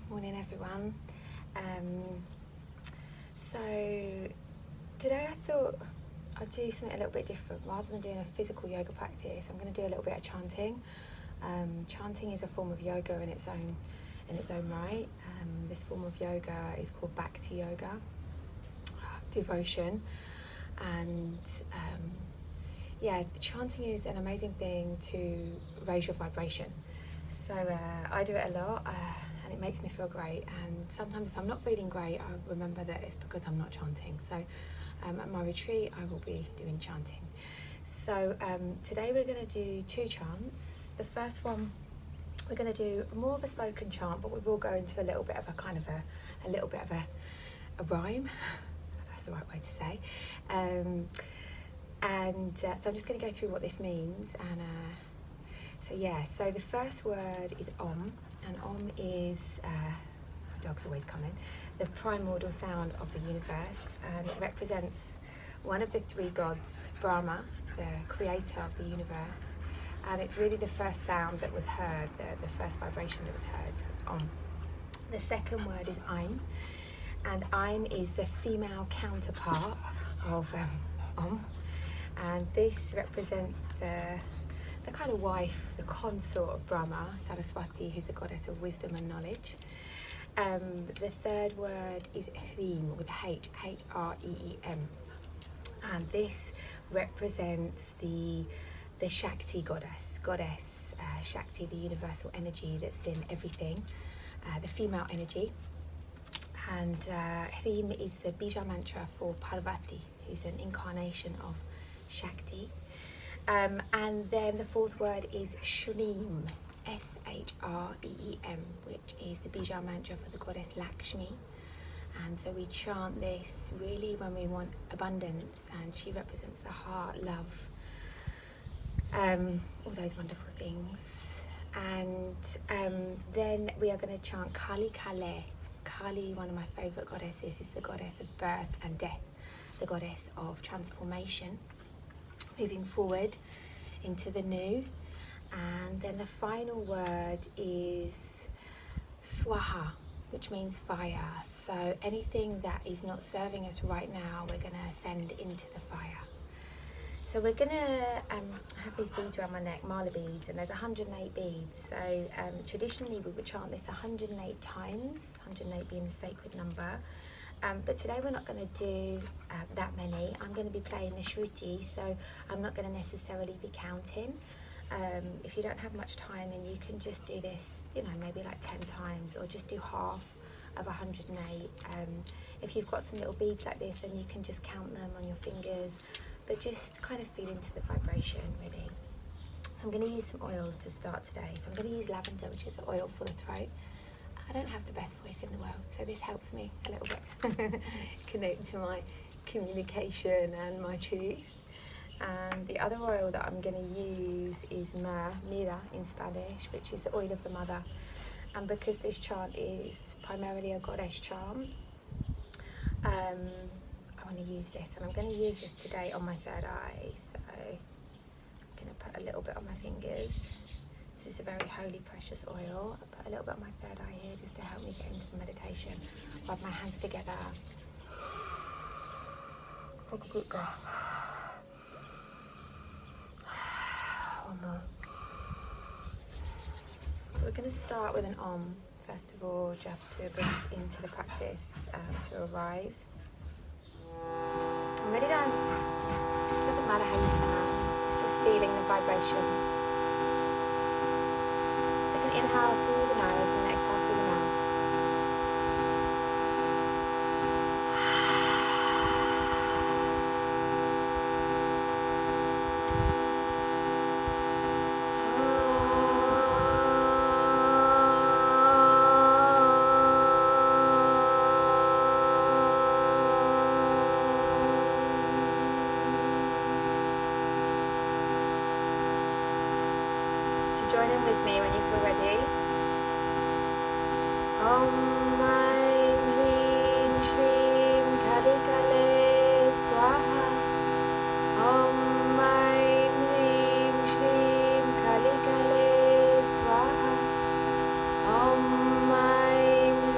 Morning everyone. So today I thought I'd do something a little bit different. Rather than doing a physical yoga practice, I'm going to do a little bit of chanting. Chanting is a form of yoga in its own right. This form of yoga is called Bhakti yoga, devotion, and chanting is an amazing thing to raise your vibration. So I do it a lot, and it makes me feel great. And sometimes if I'm not feeling great, I remember that it's because I'm not chanting. So at my retreat, I will be doing chanting. So today we're going to do two chants. The first one, we're going to do more of a spoken chant, but we will go into a little bit of a rhyme. That's the right way to say. So I'm just going to go through what this means. And so the first word is Om, and Om is, my dog's always coming, the primordial sound of the universe, and it represents one of the three gods, Brahma, the creator of the universe, and it's really the first sound that was heard, the first vibration that was heard, so it's Om. The second word is Aim, and Aim is the female counterpart of Om, and this represents the kind of wife, the consort of Brahma, Saraswati, who's the goddess of wisdom and knowledge. The third word is Hreem, with H, H-R-E-E-M, and this represents the Shakti goddess, Shakti, the universal energy that's in everything, the female energy. And Hreem is the Bija mantra for Parvati, who's an incarnation of Shakti. And then the fourth word is Shreem, S-H-R-E-E-M, which is the Bija mantra for the goddess Lakshmi. And so we chant this really when we want abundance, and she represents the heart, love, all those wonderful things. And then we are going to chant Kali Kale. Kali, one of my favourite goddesses, is the goddess of birth and death, the goddess of transformation, moving forward into the new. And then the final word is Swaha, which means fire. So anything that is not serving us right now, we're going to send into the fire. So we're going to have these beads around my neck, mala beads, and there's 108 beads. So traditionally we would chant this 108 times, 108 being the sacred number. But today we're not going to do that many. I'm going to be playing the Shruti, so I'm not going to necessarily be counting. If you don't have much time, then you can just do this, maybe like 10 times, or just do half of 108. If you've got some little beads like this, then you can just count them on your fingers, but just kind of feel into the vibration, really. So I'm going to use some oils to start today. So I'm going to use lavender, which is the oil for the throat. I don't have the best voice in the world, so this helps me a little bit connect to my communication and my truth. And the other oil that I'm going to use is mira in Spanish, which is the oil of the mother. And because this chant is primarily a goddess chant, I want to use this, and I'm going to use this today on my third eye. So I'm going to put a little bit on my fingers. This is a very holy, precious oil. I put a little bit on my third eye here just to help me get into the meditation. Rub my hands together. Take a deep breath. One more. So we're going to start with an Om, first of all, just to bring us into the practice, to arrive. And really it doesn't matter how you sound, it's just feeling the vibration. Inhale through the nose and exhale through the mouth. Join in with me when you feel ready. Om Aim Hreem Shreem Kali Kale Swaha. Om Aim Hreem Shreem Kali Kale Swaha. Om Aim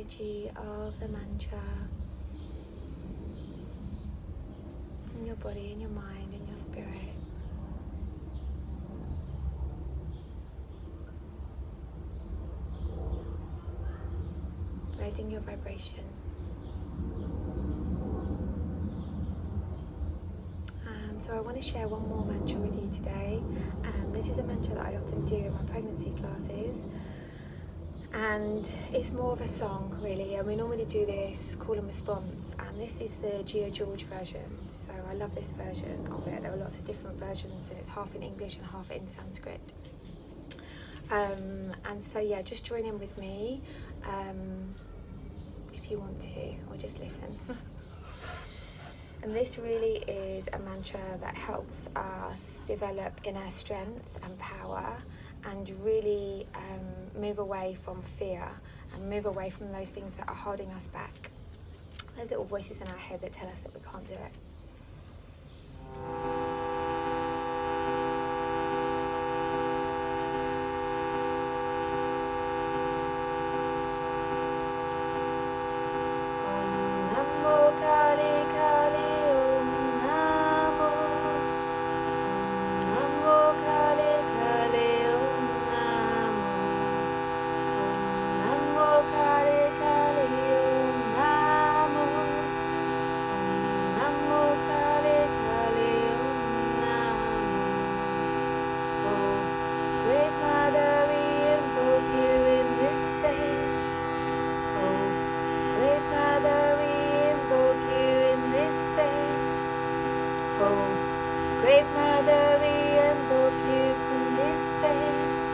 energy of the mantra in your body, in your mind, in your spirit. Raising your vibration. So I want to share one more mantra with you today. This is a mantra that I often do in my pregnancy classes, and it's more of a song really, and we normally do this call and response, and this is the Geo George version, so I love this version of it. There are lots of different versions, and it's half in English and half in Sanskrit. And so yeah, just join in with me if you want to, or just listen. And this really is a mantra that helps us develop inner strength and power, and really move away from fear and move away from those things that are holding us back. Those little voices in our head that tell us that we can't do it. Great Mother, we invoke you from this space.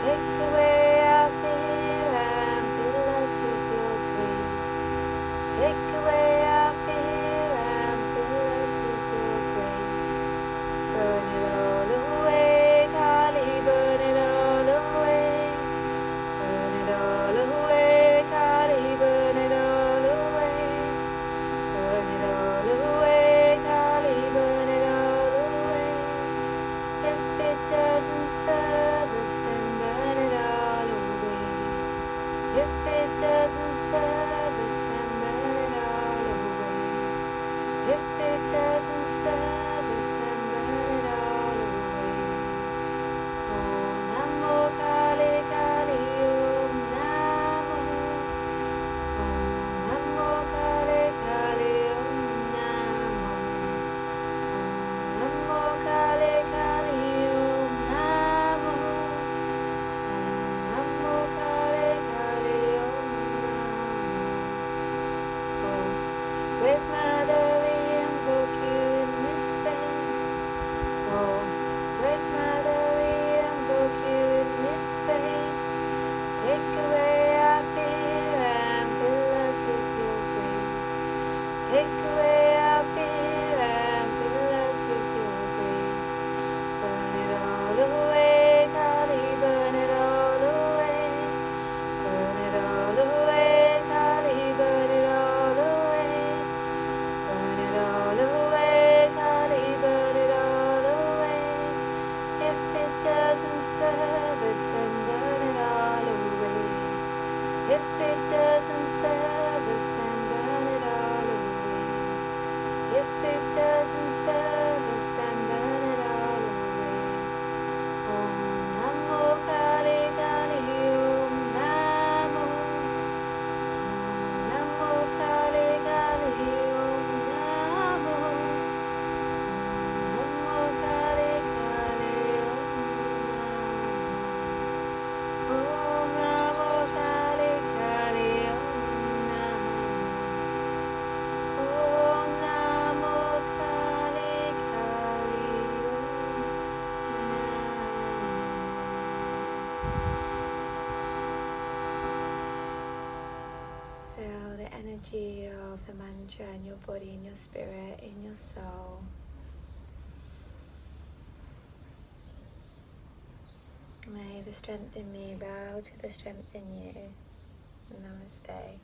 Take away our fear and fill us with your grace. Take away our fear and fill us with your grace. Burn it all away, Kali, burn it all away. Burn it all away, Kali, burn it all away. Burn it all away, Kali, burn it all away. If it doesn't serve us, then burn it all away. If it doesn't serve us, then burn it all away. If it doesn't serve us, then burn it all away. Om Namo Kali Kali, Om Namo. Om Namo Kali Kali, Om Namo. Om Namo Kali Kali, Om Namo. Om Namo Kali Kali, Om Namo. Oh, Great Mother, we invoke you in this space. Oh, Great Mother, we invoke you in this space. Take away our fear and fill us with your grace. Take away our fear and fill us with your grace. Burn it all away, Kali, burn it all away. Burn it all away, Kali, burn it all away. Burn it all away, Kali, burn it all away. If it doesn't serve us, then burn it all away. If it doesn't serve us, then burn it all away. If it doesn't serve us, then burn it all away. Om Namo Kali Kali, Om Namo. Om Namo Kali Kali, Om Namo. Om Namo Kali Kali, Om Namo. Om Namo Kali Kali, Om Namo. Om Namo Kali Kali, Om Namo. Feel the energy of the mantra in your body, in your spirit, in your soul. May the strength in me bow to the strength in you. Namaste.